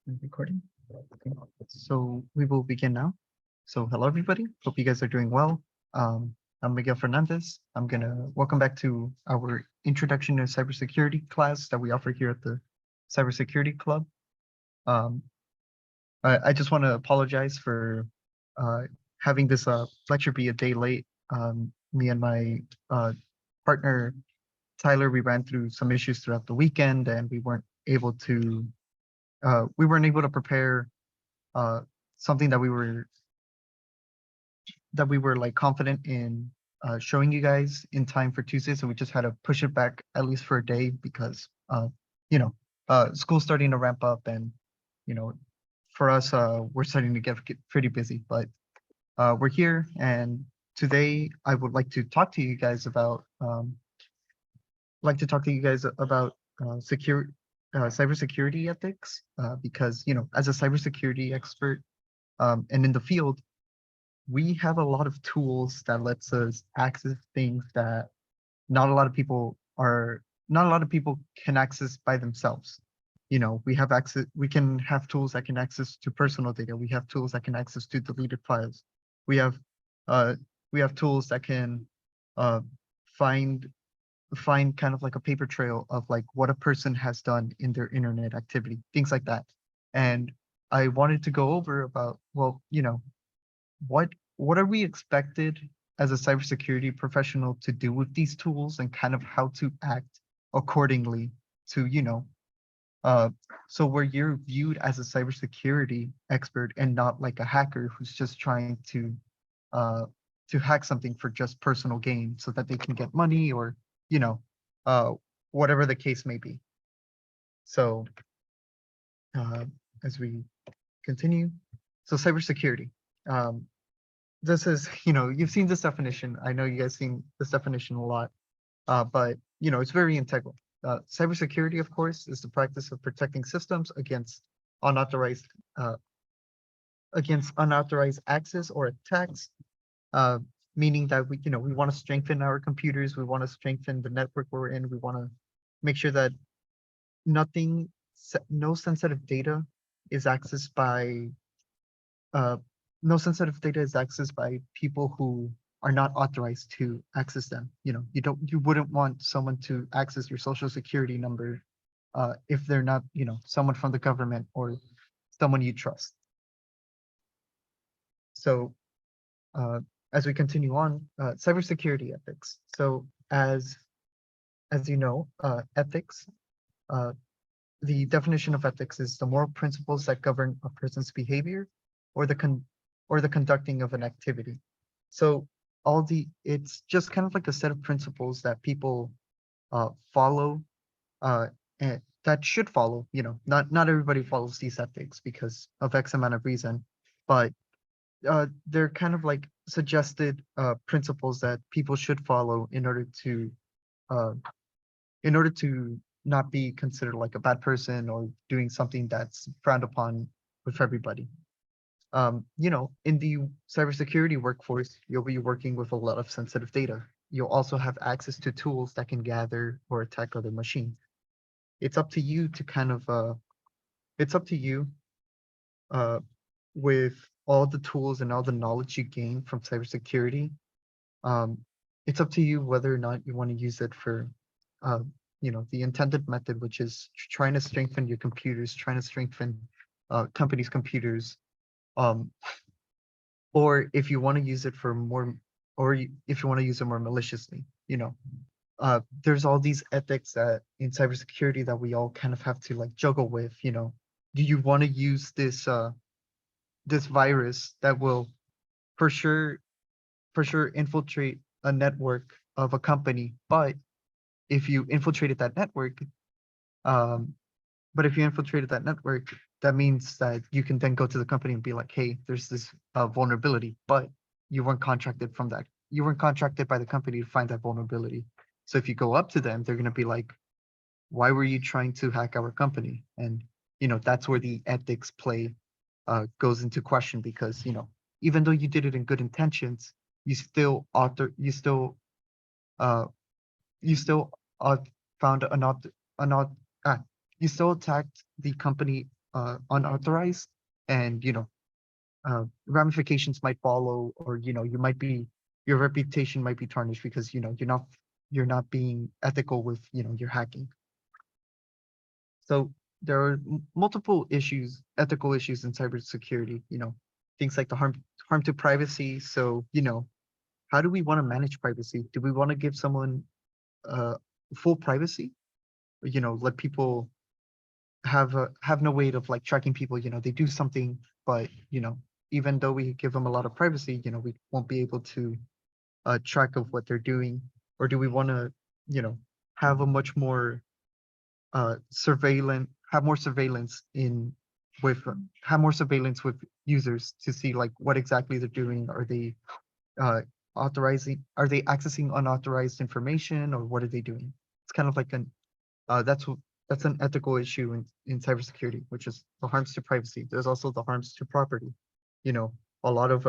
Recording. Okay. So we will begin now. So hello everybody. Hope you guys are doing well. I'm Miguel Fernandez. I'm gonna welcome back to our introduction to cybersecurity class that we offer here at the Cybersecurity Club. Um, I just want to apologize for uh, having this lecture be a day late. Me and my partner Tyler, we ran through some issues throughout the weekend, and we weren't able to prepare uh, something that we were like confident in showing you guys in time for Tuesday. So we just had to push it back at least for a day because you know school's starting to ramp up, and you know for us we're starting to get pretty busy. But we're here, and today I would like to talk to you guys about secure cybersecurity ethics because as a cybersecurity expert and in the field, we have a lot of tools that lets us access things that not a lot of people are not a lot of people can access by themselves. We can have tools that can access to personal data. We have tools that can access to deleted files. We have uh, we have tools that can uh, find find kind of like a paper trail of like what a person has done in their internet activity, things like that. And I wanted to go over about, well, what what are we expected as a cybersecurity professional to do with these tools and kind of how to act accordingly to, uh, so where you're viewed as a cybersecurity expert and not like a hacker who's just trying uh, to hack something for just personal gain so that they can get money or, you know, uh, whatever the case may be. So uh, as we continue, so cybersecurity. Um, this is, you've seen this definition. I know you guys seen this definition a lot, but it's very integral. Cybersecurity, of course, is the practice of protecting systems unauthorized uh, against unauthorized access or attacks. Uh, Meaning that we want to strengthen our computers, we want to strengthen the network we're in, we want to make sure that nothing, no sensitive data is accessed by uh, no sensitive data is accessed by people who are not authorized to access them. You wouldn't want someone to access your social security number if they're not, someone from the government or someone you trust. So uh, as we continue on, cybersecurity ethics. So as you know, ethics, uh, the definition of ethics is the moral principles that govern a person's behavior or the conducting of an activity. So it's just kind of like a set of principles that people follow and that should follow. Not everybody follows these ethics because of X amount of reason, but they're kind of like suggested principles that people should follow uh, in order to not be considered like a bad person or doing something that's frowned upon with everybody. In the cybersecurity workforce, you'll be working with a lot of sensitive data. You'll also have access to tools that can gather or attack other machines. It's up to you to kind of it's up to you uh, with all the tools and all the knowledge you gain from cybersecurity. Um, it's up to you whether or not you want to use it for uh, the intended method, which is trying to strengthen your computers, trying to strengthen companies' computers, um, or if you want to use it for more, if you want to use it more maliciously. There's all these ethics that in cybersecurity that we all kind of have to like juggle with. Do you want to use this virus that will for sure infiltrate a network of a company, but if you infiltrated that network, um, that means that you can then go to the company and be like, hey, there's this vulnerability, but you weren't contracted by the company to find that vulnerability. So if you go up to them, they're going to be like, why were you trying to hack our company? And that's where the ethics play goes into question, because even though you did it in good intentions, you still author uh you still found an opt- you still attacked the company unauthorized, and ramifications might follow, or you might be your reputation might be tarnished because you're not being ethical with your hacking. So there are multiple issues, ethical issues in cybersecurity. Things like the harm to privacy. So how do we want to manage privacy? Do we want to give someone uh, full privacy? Let people have no way of like tracking people. They do something, but even though we give them a lot of privacy, we won't be able to track of what they're doing. Or do we want to you know have a much more surveillance have more surveillance in with have more surveillance with users to see like what exactly they're doing? Are they uh are they accessing unauthorized information, or what are they doing? It's kind of like an that's an ethical issue in cybersecurity, which is the harms to privacy. There's also the harms to property. You know, a lot of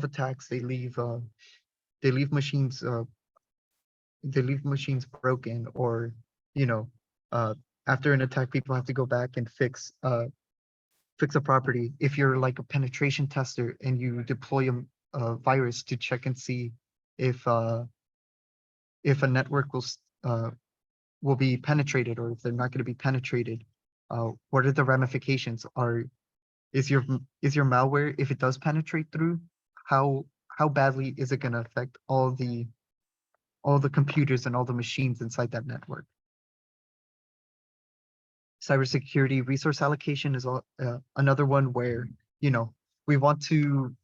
attacks, they leave machines broken, or you know uh after an attack, people have to go back and fix a property. If you're like a penetration tester and you deploy a virus to check and see if uh if a network will be penetrated, or if they're not going to be penetrated, what are the ramifications? Is your malware, if it does penetrate through, how badly is it going to affect all the computers and all the machines inside that network? Cybersecurity resource allocation is another one where you know we want to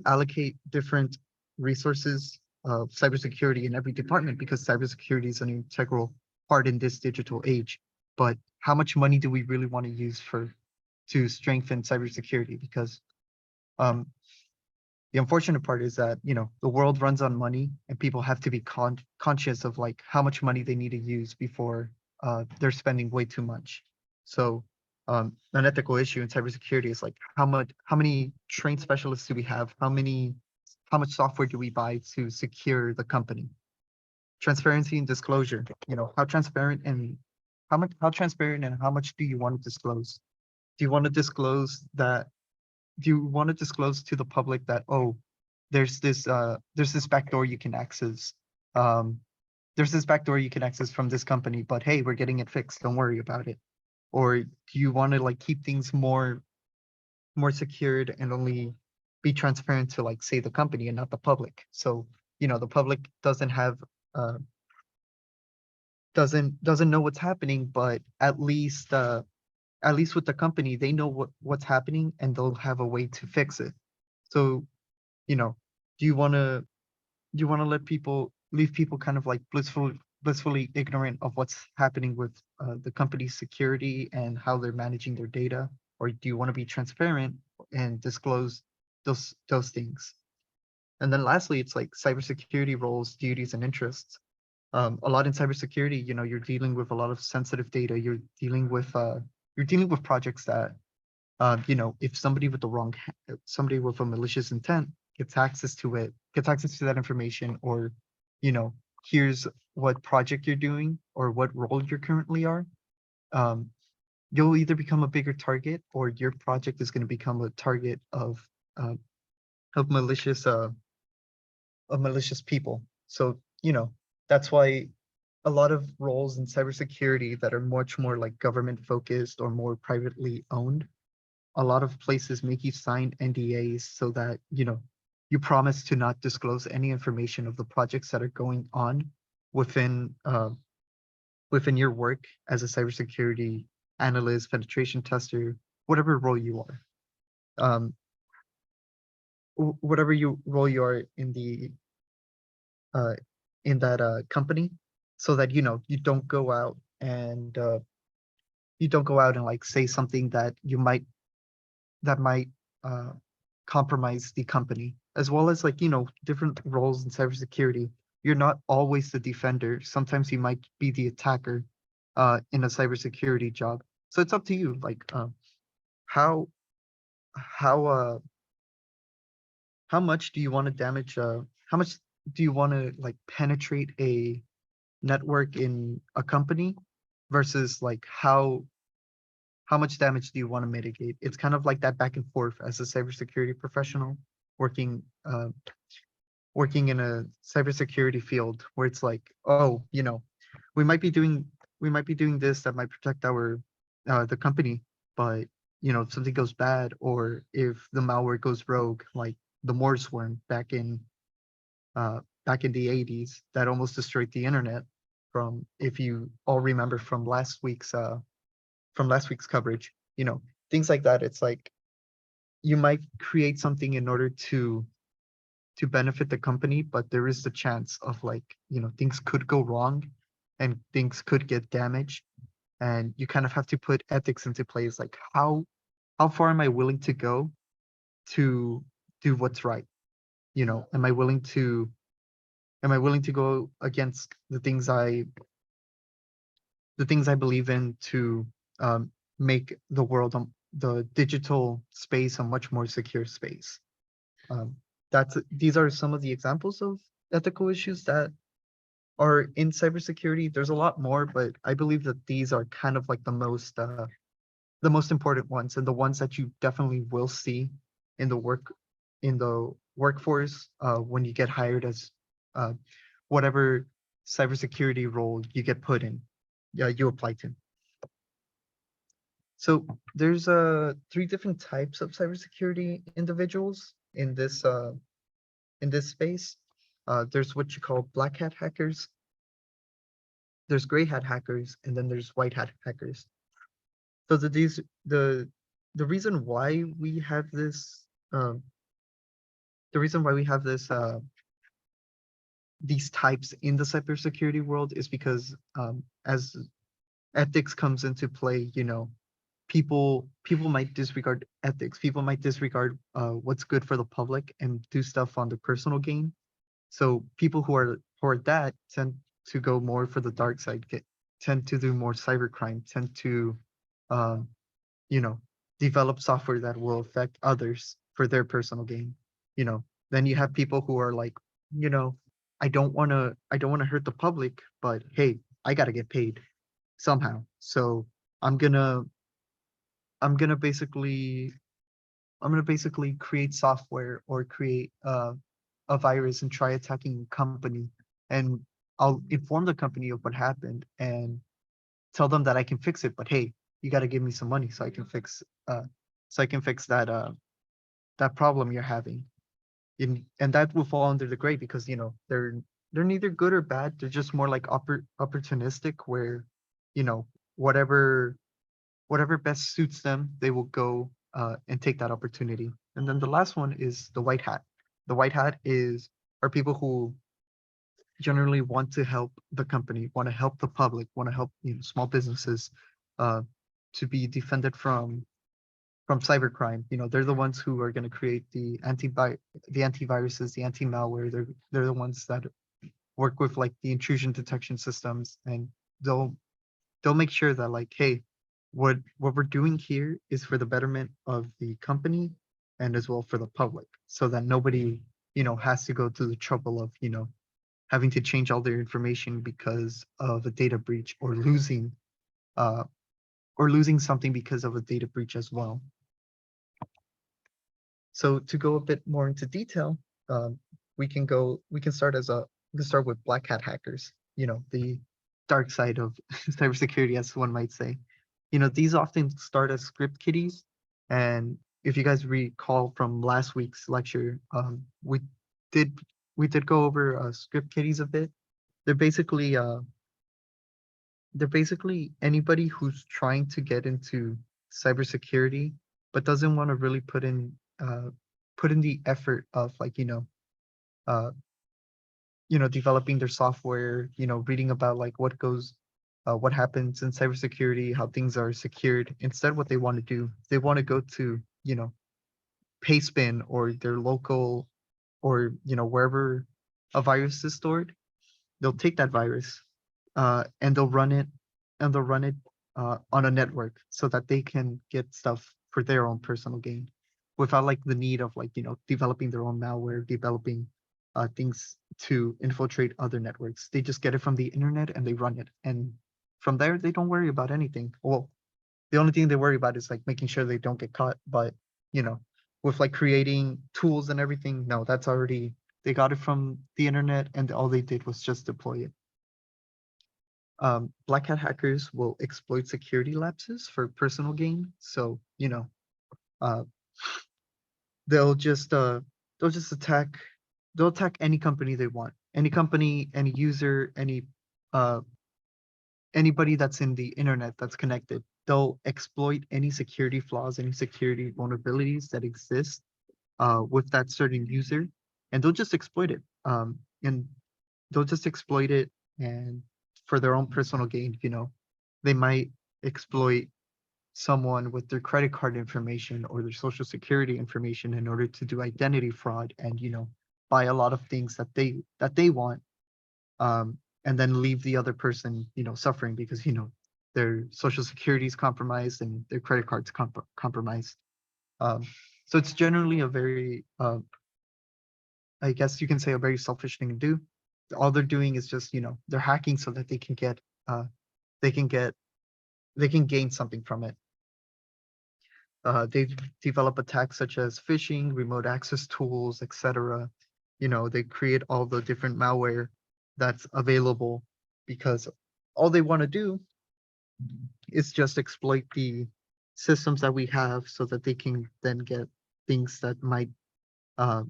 allocate different resources of cybersecurity in every department, because cybersecurity is an integral part in this digital age. But how much money do we really want to use to strengthen cybersecurity? Because um, the unfortunate part is that the world runs on money, and people have to be conscious of like how much money they need to use before they're spending way too much. So an ethical issue in cybersecurity is like how many trained specialists do we have? How much software do we buy to secure the company? Transparency and disclosure. How transparent and how much do you want to disclose? Do you want to disclose that do you want to disclose to the public that, oh, there's this backdoor you can access, um from this company, but hey, we're getting it fixed, don't worry about it? Or do you want to like keep things more secured and only be transparent to, like, say, the company and not the public? So the public uh doesn't know what's happening, but at least with the company, they know what's happening, and they'll have a way to fix it. So, you know, do you want to leave people kind of like blissfully ignorant of what's happening with the company's security and how they're managing their data? Or do you want to be transparent and disclose those things? And then lastly, it's like cybersecurity roles, duties, and interests. A lot in cybersecurity, you're dealing with a lot of sensitive data. You're dealing with projects that if somebody with a malicious intent gets access to that information, or you know, here's what project you're doing or what role you currently are, um, you'll either become a bigger target, or your project is going to become a target uh, of malicious people. So, that's why a lot of roles in cybersecurity that are much more like government focused or more privately owned, a lot of places make you sign NDAs so that, you promise to not disclose any information of the projects that are going on within within your work as a cybersecurity analyst, penetration tester, whatever role you are. Um, whatever you role you are uh, in that company, so that you don't go out and like say something that might uh, compromise the company, as well as like different roles in cybersecurity. You're not always the defender. Sometimes you might be the attacker in a cybersecurity job. So it's up to you. Like how how uh, how much do you want to damage? How much do you want to like penetrate a network in a company versus like how much damage do you want to mitigate? It's kind of like that back and forth as a cybersecurity professional working working in a cybersecurity field where it's like, oh, we might be doing we might be doing this that might protect our the company, but if something goes bad or if the malware goes rogue, like the Morse worm back in the 80s that almost destroyed the internet, from if you all remember from last week's coverage, things like that. It's like you might create something in order to benefit the company, but there is the chance of like, things could go wrong and things could get damaged. And you kind of have to put ethics into place, like how far am I willing to go to do what's right? Am I willing to go against the things I believe in to make the world, the digital space, a much more secure space. Um, these are some of the examples of ethical issues that are in cybersecurity. There's a lot more, but I believe that these are kind of like the most important ones and the ones that you definitely will see in the workforce when you get hired as uh, whatever cybersecurity role you get put in, yeah, you apply to. So there's three different types of cybersecurity individuals in this space. There's what you call black hat hackers, there's gray hat hackers, and then there's white hat hackers. So the reason why we have this uh, the reason why we have these types in the cybersecurity world is because as ethics comes into play, people might disregard ethics. People might disregard what's good for the public and do stuff on the personal gain. So people who are that tend to go more for the dark side, tend to do more cybercrime, tend to um, you know, develop software that will affect others for their personal gain. Then you have people who are like, you know, I don't want to hurt the public, but hey, I got to get paid somehow. So I'm going to I'm going to basically create software or create a virus and try attacking a company, and I'll inform the company of what happened and tell them that I can fix it, but hey, you got to give me some money so I can fix that problem you're having. And that will fall under the gray because they're neither good or bad. They're just more like opportunistic, where you know whatever whatever best suits them, they will go and take that opportunity. And then the last one is the white hat. The white hat are people who generally want to help the company, want to help the public, want to help small businesses uh, to be defended from cybercrime. They're the ones who are going to create the antiviruses, the anti-malware. They're the ones that work with like the intrusion detection systems, and they'll they'll make sure that like, hey, what we're doing here is for the betterment of the company and as well for the public, so that nobody has to go through the trouble of having to change all their information because of a data breach, uh, or losing something because of a data breach as well. So to go a bit more into detail, um, we can start with black hat hackers, the dark side of cybersecurity, as one might say. These often start as script kiddies. And if you guys recall from last week's lecture, did we did go over script kiddies a bit. They're basically uh, they're basically anybody who's trying to get into cybersecurity but doesn't want to really put in the effort of like uh, developing their software, reading about like what happens in cybersecurity, how things are secured. Instead, what they want to do, they want to go to Payspin or their local, or wherever a virus is stored. They'll take that virus and they'll run it on a network so that they can get stuff for their own personal gain without like the need of like developing their own malware, developing things to infiltrate other networks. They just get it from the internet and they run it, and from there they don't worry about anything. Well, The only thing they worry about is like making sure they don't get caught. But you know, with like creating tools and everything, no, that's already they got it from the internet, and all they did was just deploy it. Black hat hackers will exploit security lapses for personal gain. So, uh, they'll just uh, they'll just attack any company they want, any company, any user, uh, anybody that's in the internet that's connected. They'll exploit any security flaws, any security vulnerabilities that exist with that certain user, and they'll just exploit it. And they'll just exploit it and for their own personal gain. They might exploit someone with their credit card information or their social security information in order to do identity fraud and buy a lot of things that they want, um, and then leave the other person suffering because their social security is compromised and their credit card's compromised. um, so it's generally a very I guess you can say a very selfish thing to do. All they're doing is just they're hacking so that uh, they can get they can gain something from it. They develop attacks such as phishing, remote access tools, etc. They create all the different malware that's available because all they want to do is just exploit the systems that we have so that they can then get things that uh,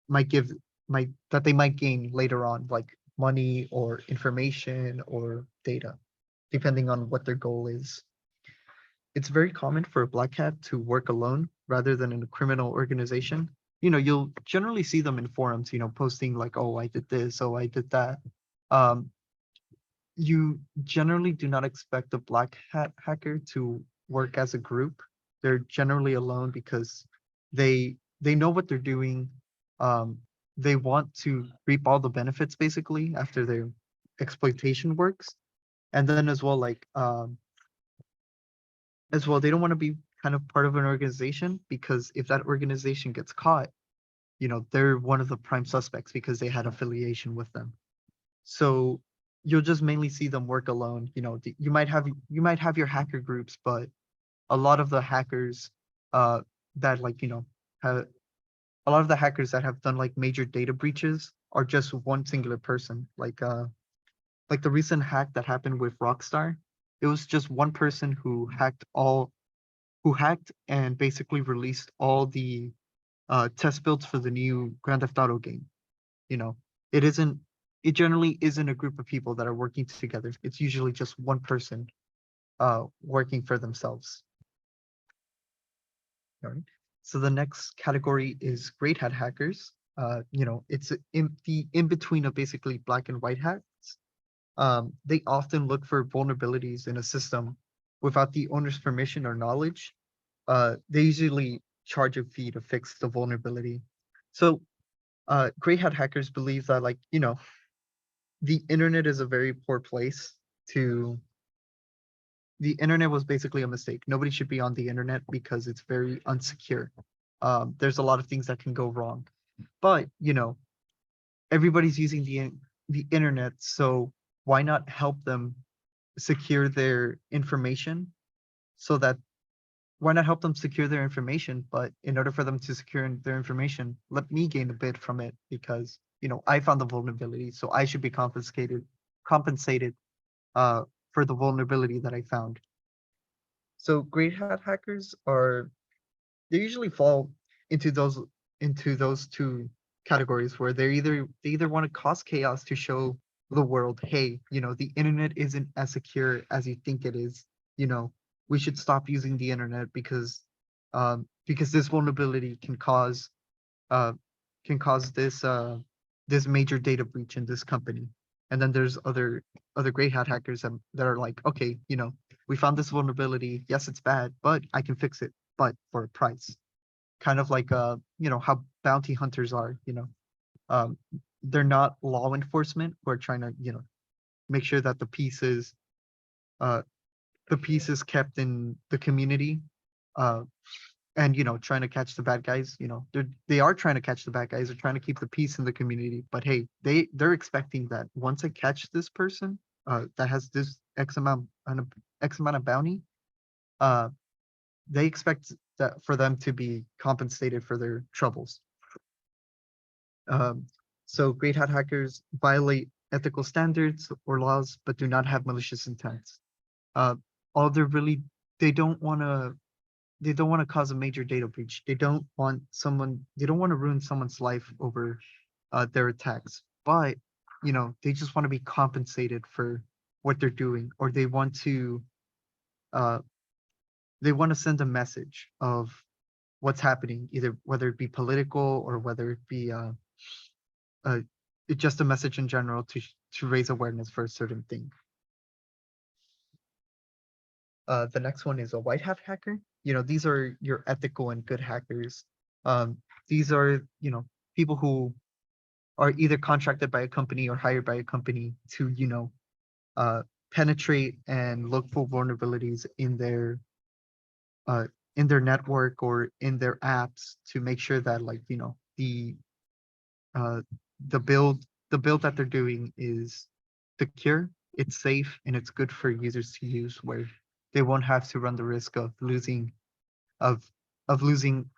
might give might that they might gain later on, like money or information or data, depending on what their goal is. It's very common for a black hat to work alone rather than in a criminal organization. You'll generally see them in forums, posting like, "Oh, I did this. Oh, I did that." Um, you generally do not expect a black hat hacker to work as a group. They're generally alone because they know what they're doing. Um, they want to reap all the benefits basically after their exploitation works, and then as well they don't want to be kind of part of an organization because if that organization gets caught, they're one of the prime suspects because they had affiliation with them. So you'll just mainly see them work alone. You might have your hacker groups, but a lot of the hackers uh that like have a lot of the hackers that have done like major data breaches are just one singular person. Like the recent hack that happened with Rockstar, it was just one person who hacked and basically released all the test builds for the new Grand Theft Auto game. You know, it isn't. It generally isn't a group of people that are working together. It's usually just one person working for themselves. All right. So the next category is great hat hackers. It's the in between of basically black and white hats. They often look for vulnerabilities in a system without the owner's permission or knowledge. They usually charge a fee to fix the vulnerability. So, gray hat hackers believe that, like, the internet is a very poor place to. The internet was basically a mistake. Nobody should be on the internet because it's very unsecure. There's a lot of things that can go wrong, but everybody's using the internet, so why not help them secure their information so that why not help them secure their information? But in order for them to secure their information, let me gain a bit from it because I found the vulnerability, so I should be compensated uh, for the vulnerability that I found. So great hat hackers are they usually fall into those into those two categories where they either want to cause chaos to show the world, hey, the internet isn't as secure as you think it is. You know, we should stop using the internet because this vulnerability uh can cause this major data breach in this company. And then there's other gray hat hackers that are like, okay, we found this vulnerability. Yes, it's bad, but I can fix it, but for a price. Kind of like how bounty hunters are. Um, they're not law enforcement. We're trying to make sure that uh the peace is kept in the community. Uh, and trying to catch the bad guys. They are trying to catch the bad guys. They're trying to keep the peace in the community. But hey, they're expecting that once I catch this person that has this x amount of bounty, they expect that for them to be compensated for their troubles. Um, so great hat hackers violate ethical standards or laws, but do not have malicious intent. Uh, all they're really they don't want to they don't want to cause a major data breach. They don't want to ruin someone's life over their attacks. But they just want to be compensated for what they're doing, or uh, they want to send a message of what's happening, either whether it be political or whether it be uh, just a message in general to raise awareness for a certain thing. The next one is a white hat hacker. These are your ethical and good hackers. Um, these are, people who are either contracted by a company or hired by a company to, uh, penetrate and look for vulnerabilities uh, in their network or in their apps to make sure that, like, uh, the build that they're doing is secure, it's safe, and it's good for users to use, where they won't have to run the risk of losing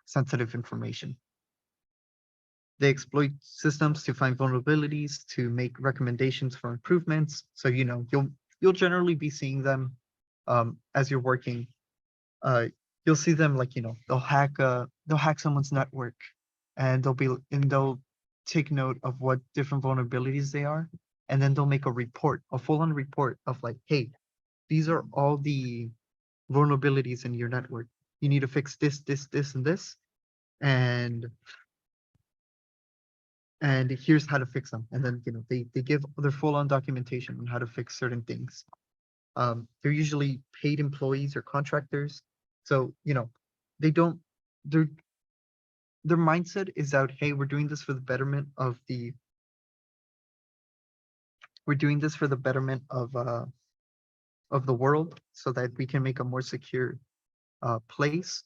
sensitive information. They exploit systems to find vulnerabilities, to make recommendations for improvements. So you'll generally be seeing them as you're working. Uh, you'll see them, like, they'll hack someone's network, and they'll take note of what different vulnerabilities they are, and then they'll make a full-on report of, like, hey, these are all the vulnerabilities in your network. You need to fix this, this, and this, and here's how to fix them. And then they give their full-on documentation on how to fix certain things. They're usually paid employees or contractors, so they don't. Their their mindset is that, hey, we're doing this for the betterment of the world, so that we can make a more secure place.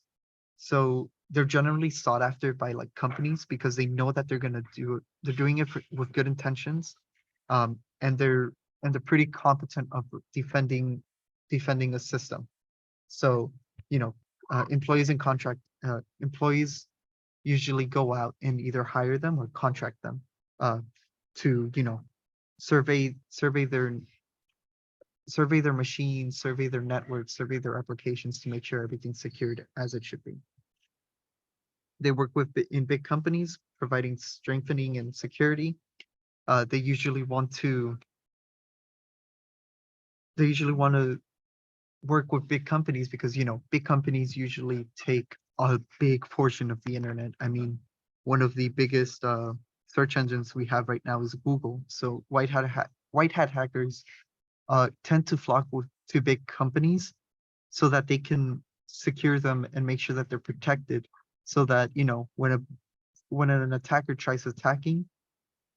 So they're generally sought after by, like, companies, because they know that they're doing it with good intentions, and they're pretty competent of defending a system. So you know, employees usually go out and either hire them or contract them uh, to survey their machines, survey their networks, survey their applications to make sure everything's secured as it should be. They work in big companies, providing strengthening and security. They usually want to work with big companies because big companies usually take a big portion of the internet. I mean, one of the biggest search engines we have right now is Google. So white hat hackers tend to flock to big companies so that they can secure them and make sure that they're protected, so that when an attacker tries attacking,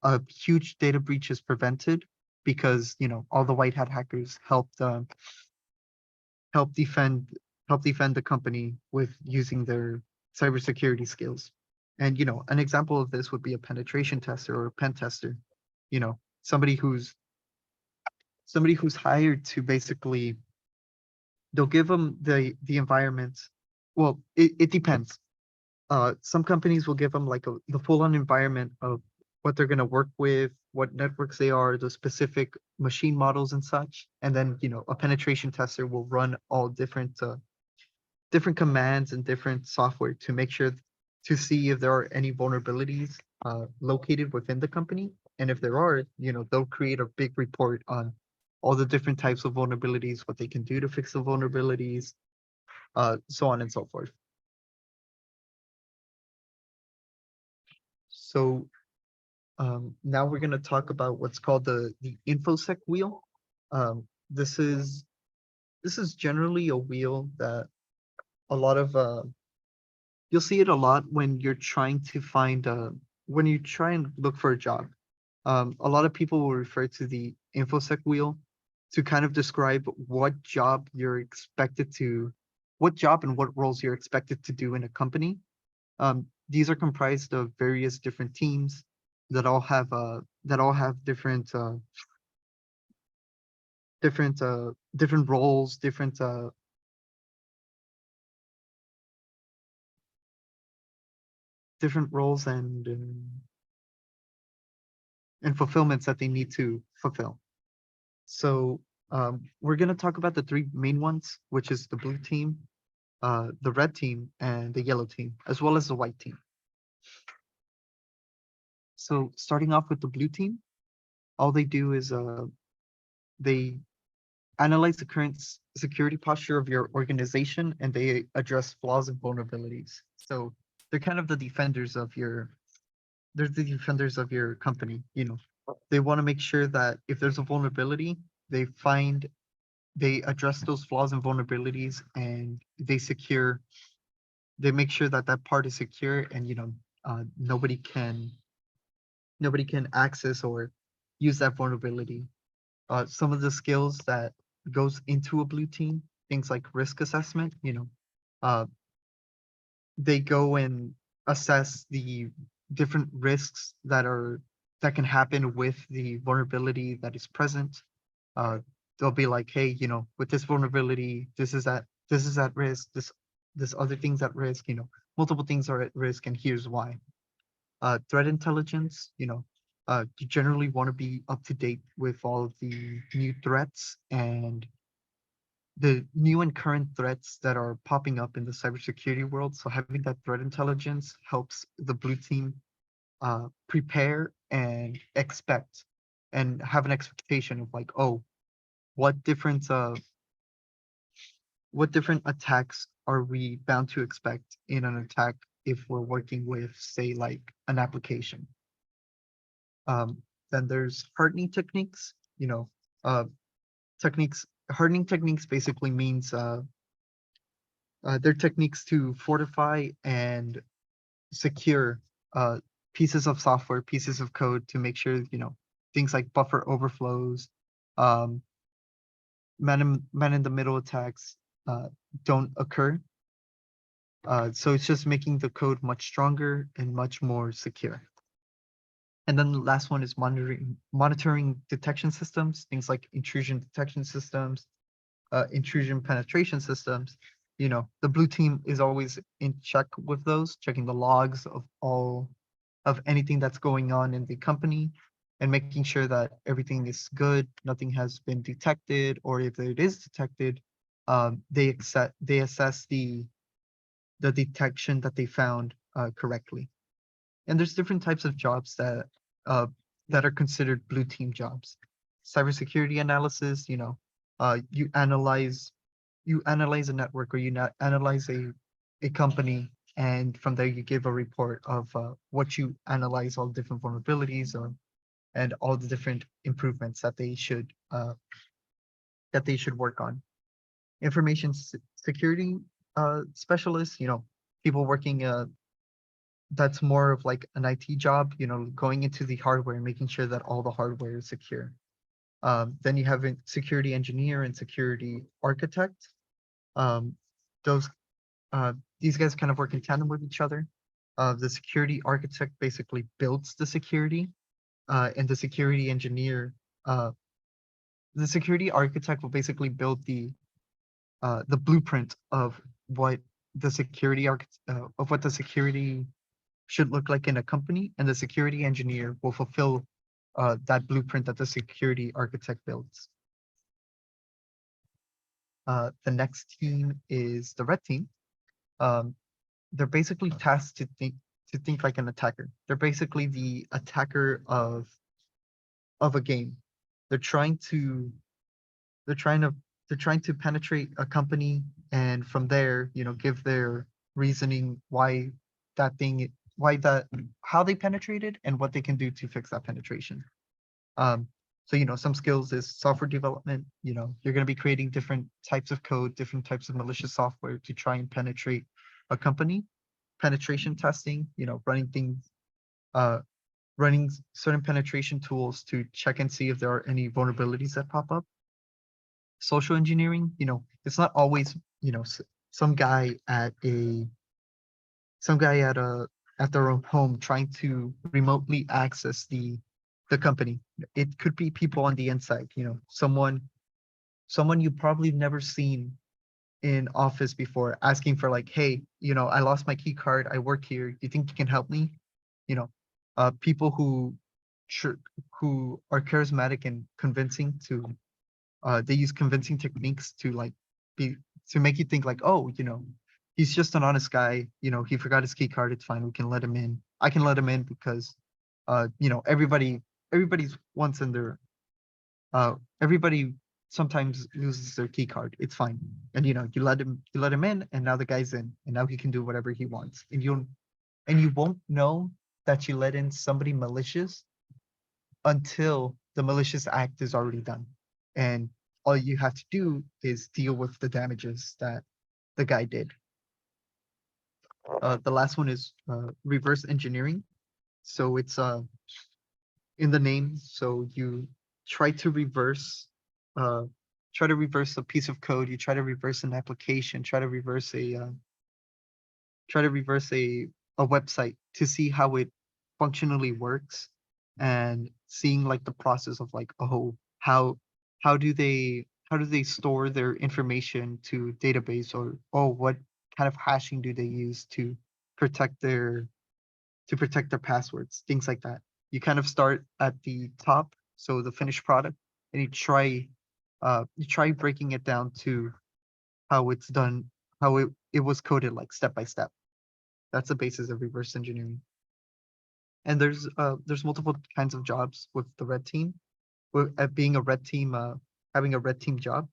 a huge data breach is prevented, because all the white hat hackers help defend the company with using their cybersecurity skills. And an example of this would be a penetration tester or a pen tester. You know, somebody who's hired to basically, they'll give them the environment. Well, it depends. Some companies will give them, like, the full-on environment of what they're going to work with, what networks they are, the specific machine models and such. And then, a penetration tester will run all different commands and different software to make sure to see if there are any vulnerabilities located within the company. And if there are, they'll create a big report on all the different types of vulnerabilities, what they can do to fix the vulnerabilities, so on and so forth. So now we're going to talk about what's called the infosec wheel. This is generally a wheel that a lot of you'll see it a lot when you're trying to when you try and look for a job. A lot of people will refer to the infosec wheel to kind of describe what job and what roles you're expected to do in a company. These are comprised of various different teams that all have different roles, different roles and fulfillments that they need to fulfill. So we're going to talk about the three main ones, which is the blue team, the red team, and the yellow team, as well as the white team. So starting off with the blue team, all they do is they analyze the current security posture of your organization, and they address flaws and vulnerabilities. So they're kind of the defenders of your company. They want to make sure that if there's a vulnerability, they address those flaws and vulnerabilities, and they make sure that that part is secure, and nobody can access or use that vulnerability. Some of the skills that goes into a blue team, things like risk assessment, uh, they go and assess the different risks that can happen with the vulnerability that is present. They'll be like, hey, with this vulnerability, this is at risk, this other thing's at risk, multiple things are at risk, and here's why. Threat intelligence, you generally want to be up to date with all of the new threats and the new and current threats that are popping up in the cybersecurity world. So having that threat intelligence helps the blue team prepare and expect and have an expectation of like, oh, what different attacks are we bound to expect in an attack if we're working with, say, like an application. Then there's hardening techniques. Uh, hardening techniques basically means they're techniques to fortify and secure pieces of software, pieces of code to make sure, things like buffer overflows, um, man in the middle attacks don't occur. So it's just making the code much stronger and much more secure. And then the last one is monitoring detection systems, things like intrusion detection systems, intrusion penetration systems. The blue team is always in check with those, checking the logs of anything that's going on in the company and making sure that everything is good, nothing has been detected, or if it is detected, they assess the detection that they found correctly. And there's different types of jobs uh, that are considered blue team jobs. Cybersecurity analysis, you analyze a network, or analyze a company, and from there you give a report of what you analyze, all the different vulnerabilities, and all the different improvements that they should work on. Information security specialists, people working that's more of like an IT job, going into the hardware and making sure that all the hardware is secure. Then you have a security engineer and security architect. Those These guys kind of work in tandem with each other. The security architect basically builds the security, and the security architect will basically build the blueprint of what the security should look like in a company, and the security engineer will fulfill that blueprint that the security architect builds. The next team is the red team. They're basically tasked to think like an attacker. They're basically the attacker of a game. They're trying to penetrate a company, and from there, give their reasoning how they penetrated and what they can do to fix that penetration. So some skills is software development. You're going to be creating different types of code, different types of malicious software to try and penetrate a company. Penetration testing, running certain penetration tools to check and see if there are any vulnerabilities that pop up. Social engineering, it's not always, some guy at their own home trying to remotely access the company. It could be people on the inside, someone you probably never seen in office before asking for like, hey, I lost my key card. I work here. You think you can help me? You know, people tr- who are charismatic and convincing they use convincing techniques to like be to make you think like, oh, he's just an honest guy. He forgot his key card. It's fine. We can let him in. I can let him in because, everybody's once in their everybody sometimes loses their key card. It's fine. And you let him in, and now the guy's in, and now he can do whatever he wants. And you won't know that you let in somebody malicious until the malicious act is already done. And all you have to do is deal with the damages that the guy did. The last one is reverse engineering. So it's in the name. So you try to reverse uh, a piece of code. You try to reverse an application. Try to reverse a website to see how it functionally works, and seeing like the process of like, oh, how do they store their information to database, or oh, what kind of hashing do they use protect their protect their passwords, things like that. You kind of start at the top, so the finished product, and you try breaking it down to how it's done, how it was coded like step by step. That's the basis of reverse engineering. And there's multiple kinds of jobs with the red team. At being a red team, having a red team job,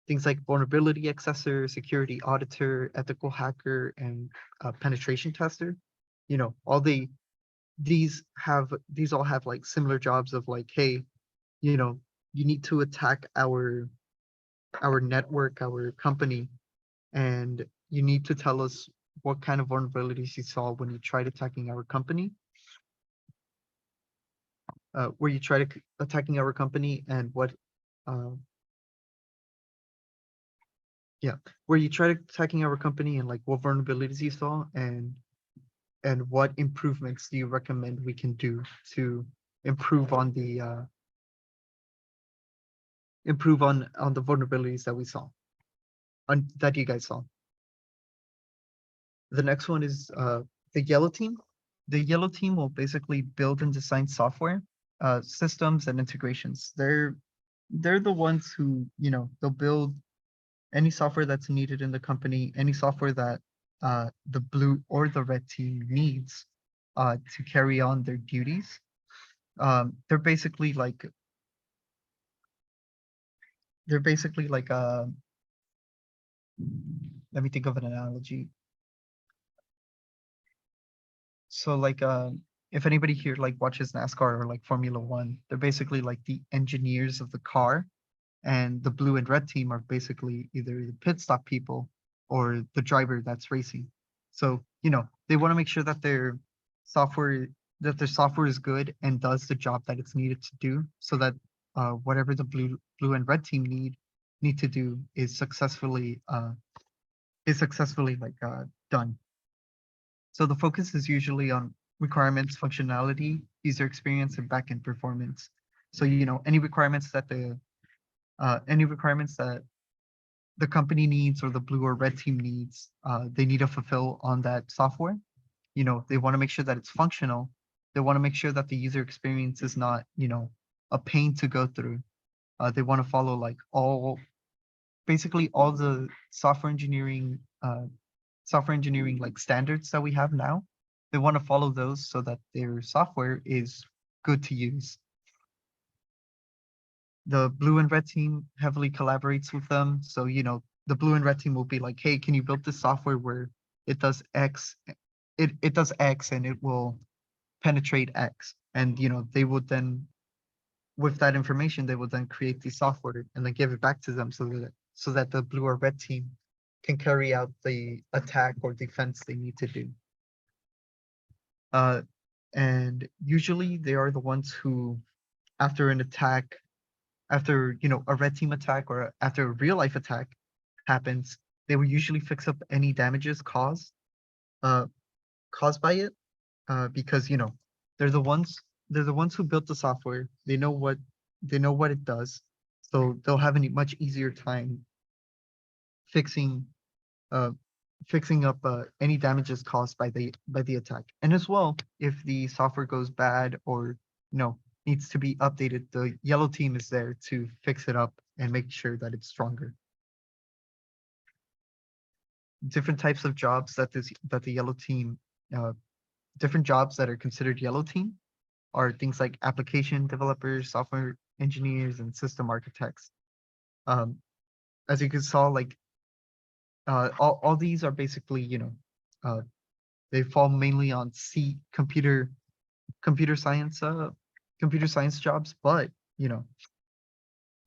things like vulnerability accessor, security auditor, ethical hacker, and penetration tester. All these all have like similar jobs of like, hey, you know, you need to attack our network, our company, and you need to tell us what kind of vulnerabilities you saw when you tried attacking our company, where you tried attacking our company, and uh, yeah, where you tried attacking our company, and like what vulnerabilities you saw, and what improvements do you recommend we can do to improve on the vulnerabilities that we saw, that you guys saw. The next one is the yellow team. The yellow team will basically build and design software, systems, and integrations. They're the ones who, they'll build any software that's needed in the company, any software that the blue or the red team needs to carry on their duties. They're basically like let me think of an analogy. So like if anybody here like watches NASCAR or like Formula One, they're basically like the engineers of the car, and the blue and red team are basically either the pit stop people or the driver that's racing. So they want to make sure software that their software is good and does the job that it's needed to do, so that whatever the blue and red team need to do is successfully like done. So the focus is usually on requirements, functionality, user experience, and backend performance. So any requirements that the company needs or the blue or red team needs, they need to fulfill on that software. They want to make sure that it's functional. They want to make sure that the user experience is not, a pain to go through. They want to follow like basically all the software engineering like standards that we have now. They want to follow those so that their software is good to use. The blue and red team heavily collaborates with them. So, the blue and red team will be like, hey, can you build this software where it does X? It does X and it will penetrate X. And, they would then, with that information, they would then create the software and then give it back to them so that the blue or red team can carry out the attack or defense they need to do. And usually they are the ones who, after an attack, after a red team attack or after a real life attack happens, they will usually fix up any damages uh, caused by it, because they're the ones they're the ones who built the software. They know what it does, so they'll have a much easier time fixing uh, fixing up any damages caused by the attack. And as well, if the software goes bad or needs to be updated, the yellow team is there to fix it up and make sure that it's stronger. Different types of jobs that the yellow team, uh, different jobs that are considered yellow team are things like application developers, software engineers, and system architects. Um, as you can saw, like all these are basically, uh, they fall mainly on computer science computer science jobs. But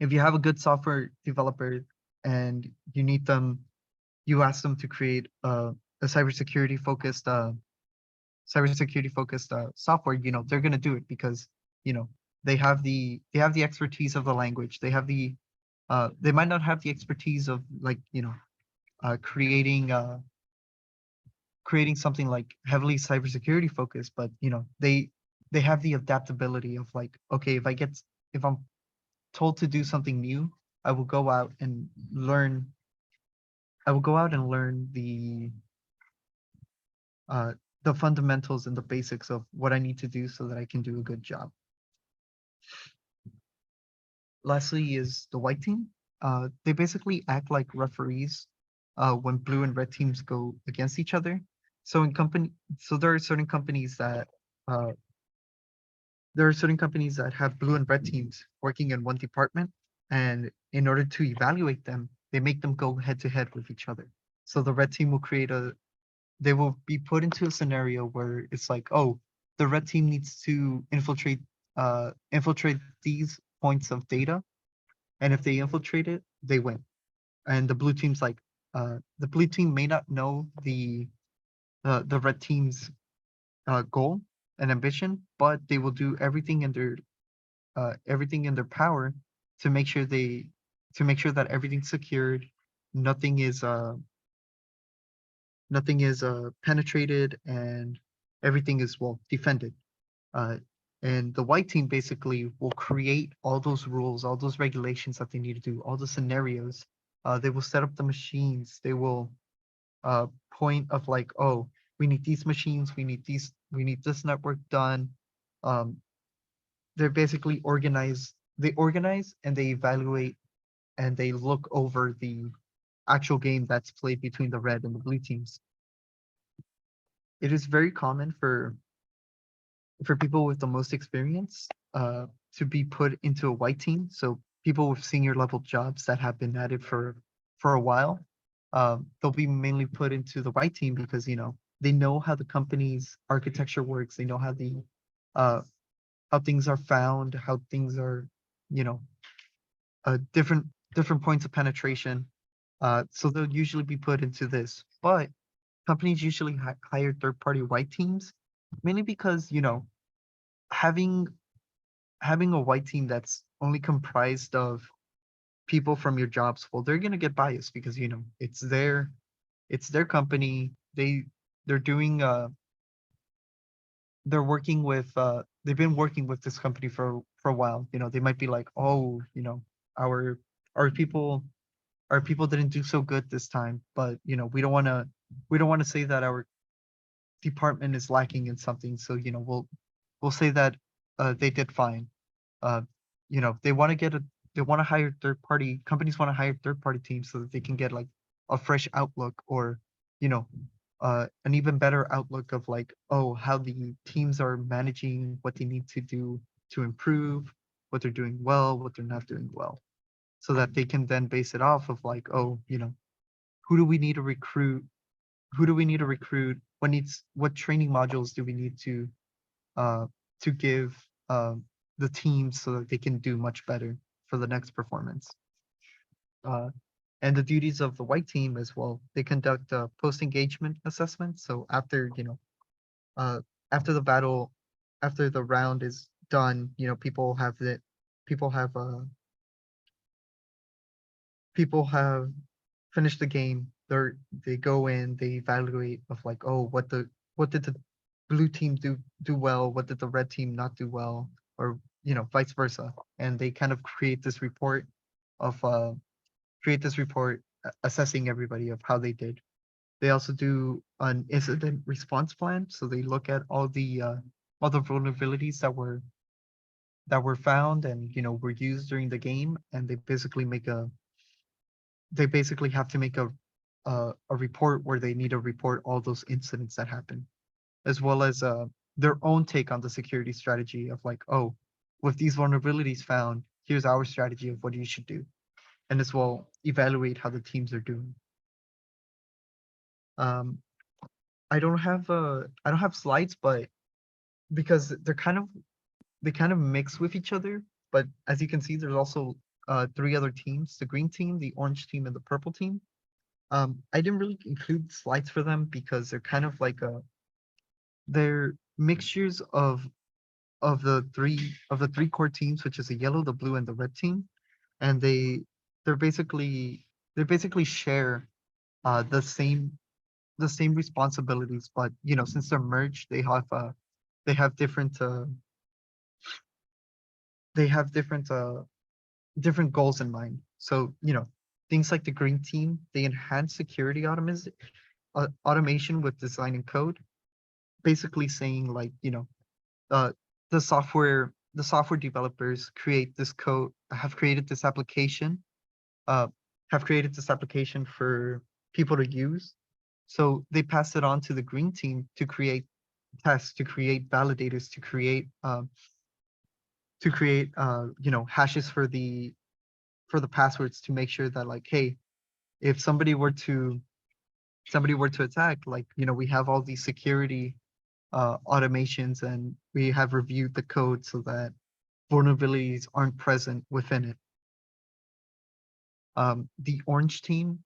if you have a good software developer and you ask them to create a cybersecurity focused software, they're going to do it because you know they have the expertise of the language. They might not have the expertise of like uh, creating uh, creating something like heavily cybersecurity focused, but they have the adaptability of like, okay, if I'm told to do something new, I will go out and learn. I will go out and learn uh, the fundamentals and the basics of what I need to do so that I can do a good job. Lastly is the white team. They basically act like referees when blue and red teams go against each other. So in company, so uh, there are certain companies that have blue and red teams working in one department, and in order to evaluate them, they make them go head to head with each other. So the red team will they will be put into a scenario where it's like, oh, the red team needs to infiltrate these points of data, and if they infiltrate it, they win. And the blue team may not know the red team's goal and ambition, but they will do everything in their power to make sure that everything's secured, nothing is uh nothing is penetrated, and everything is well defended. Uh, and the white team basically will create all those rules, all those regulations that they need to do, all the scenarios. They will set up the machines. They will point of like, oh, we need these machines, we need this network done. Um, they're basically organized. They organize and they evaluate and they look over the actual game that's played between the red and the blue teams. It is very common for people with the most experience to be put into a white team. So people with senior level jobs that have been at it for a while, they'll be mainly put into the white team because they know how the company's architecture works. They know uh, how things are found, how things are, you know, different points of penetration. So they'll usually be put into this. But companies usually hire third party white teams mainly because having having a white team that's only comprised of people from your jobs, well, they're gonna get biased because it's their company. They're doing they're working with they've been working with this company for a while. They might be like, oh, our our people our people didn't do so good this time, but we don't want to say that our department is lacking in something. So we'll say that they did fine. uh, they want to they want to hire third party companies want to hire third party teams so that they can get like a fresh outlook, or you know an even better outlook of like, oh, how the teams are managing, what they need to do to improve, what they're doing well, what they're not doing well, so that they can then base it off of like, oh, who do we need to recruit, what training modules do we need uh, to give the teams so that they can do much better for the next performance. Uh, and the duties of the white team as well. They conduct a post-engagement assessment. So uh, after the battle, after the round is done, people have people have finished the game. They go in, they evaluate of like, oh, what did the blue team do well? What did the red team not do well? Or vice versa. And they kind of of create this report assessing everybody of how they did. They also do an incident response plan, so they look at all the vulnerabilities that were found and were used during the game, and they basically have to make a report where they need to report all those incidents that happen, as well as their own take on the security strategy of like, oh, with these vulnerabilities found, here's our strategy of what you should do, and as well evaluate how the teams are doing. Um, I don't have slides, but because they kind of mix with each other. But as you can see, there's also three other teams: the green team, the orange team, and the purple team. I didn't really include slides for them because they're kind of like they're mixtures of the three core teams, which is the yellow, the blue, and the red team, and they're basically they basically share the same responsibilities, but since they're merged, they have different they have different goals in mind. So things like the green team, they enhance security automation with design and code, basically saying like uh, the software developers create this code have created this application uh, have created this application for people to use. So they pass it on to the green team to create tests, to create validators, to create hashes for the passwords to make sure that like, hey, if somebody were to attack, like we have all these security automations and we have reviewed the code so that vulnerabilities aren't present within it. The orange team,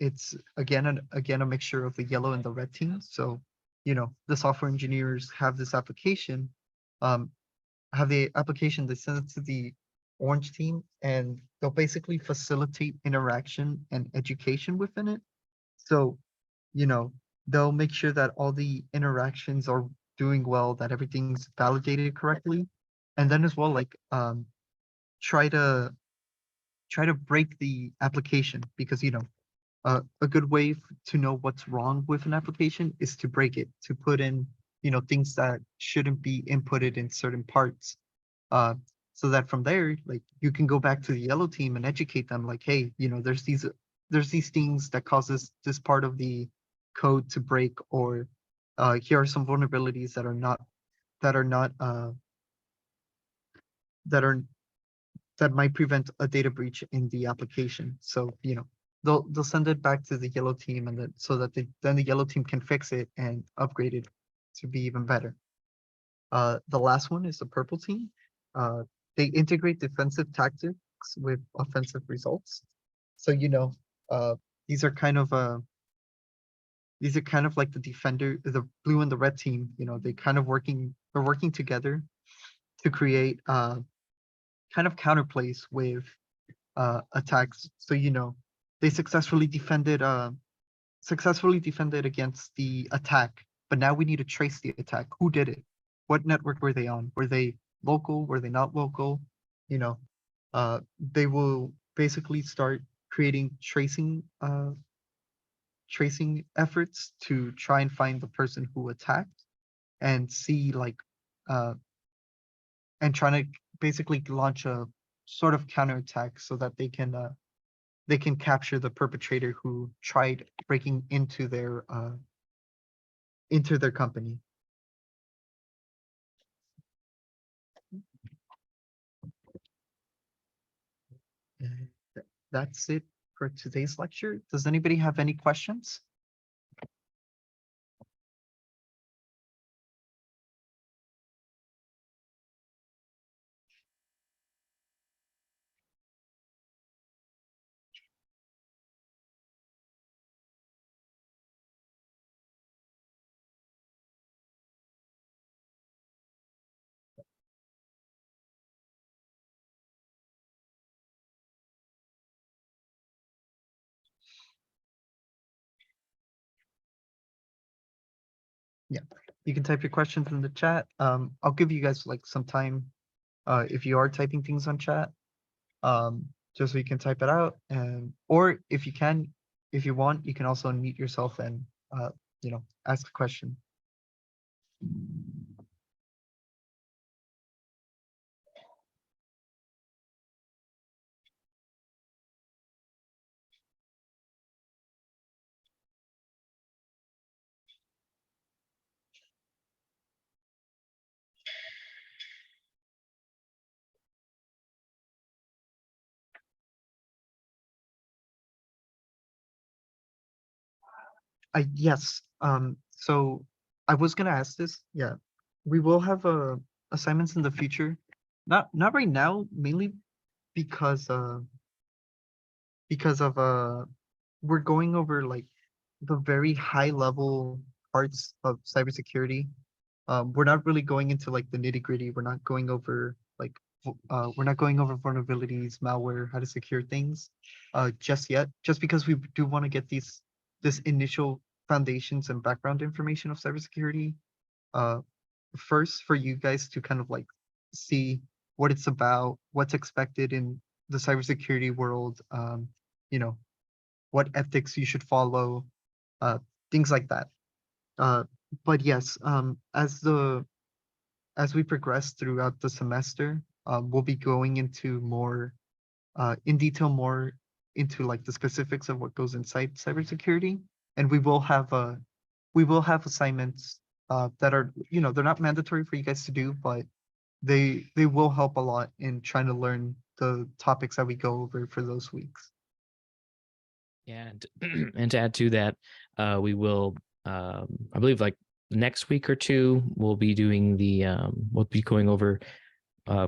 it's again a mixture of the yellow and the red team. So, the software engineers have this application, um, have the application they send it to the orange team, and they'll basically facilitate interaction and education within it. So, you know, they'll make sure that all the interactions are doing well, that everything's validated correctly, and then as well, like try to try to break the application because a good way to know what's wrong with an application is to break it, to put in things that shouldn't be inputted in certain parts, uh, so that from there, like you can go back to the yellow team and educate them, like, hey, there's these things that causes this part of the code to break, or here are some vulnerabilities that are not that are that might prevent a data breach in the application. So, they'll send it back to the yellow team and then so that then the yellow team can fix it and upgrade it to be even better. The last one is the purple team. Uh, they integrate defensive tactics with offensive results. So, uh, these are kind of uh, these are kind of like the defender, the blue and the red team. They're working together to create kind of counterplays with attacks. So they successfully defended against the attack, but now we need to trace the attack. Who did it? What network were they on? Were they local? Were they not local? You know, they will basically start creating tracing efforts to try and find the person who attacked and see like uh, and trying to basically launch a sort of counterattack so that they can capture the perpetrator who tried breaking into their company. And that's it for today's lecture. Does anybody have any questions? Yeah, you can type your questions in the chat. I'll give you guys like some time if you are typing things on chat. Um, just so you can type it out, and or if you can, if you want, you can also unmute yourself and ask a question. Yes. So I was gonna ask this. Yeah, we will have assignments in the future. Not right now, mainly because of we're going over like the very high level parts of cybersecurity. We're not really going into like the nitty gritty. We're not going over like we're not going over vulnerabilities, malware, how to secure things, just yet. Just because we do want to get this initial foundations and background information of cybersecurity, uh, first for you guys to kind of like see what it's about, what's expected in the cybersecurity world, you know, what ethics you should follow, uh, things like that. Uh, but yes, as we progress throughout the semester, we'll be going into more in detail, more into like the specifics of what goes inside cybersecurity, and we will have assignments that are, they're not mandatory for you guys to do, but they will help a lot in trying to learn the topics that we go over for those weeks. Yeah, and to add to that, we will, I believe, like next week or two, we'll be doing we'll be going over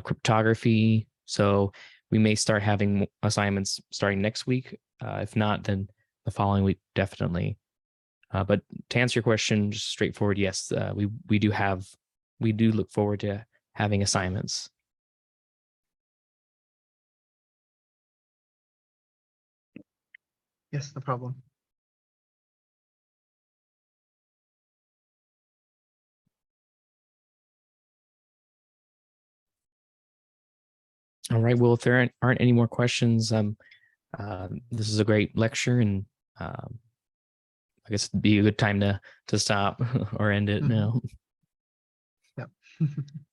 cryptography. So we may start having assignments starting next week. If not, then the following week definitely. But to answer your question, just straightforward, yes, we do look forward to having assignments. Yes, no problem. All right. Well, if there aren't any more questions, this is a great lecture, and I guess it'd be a good time to stop or end it now. Yeah.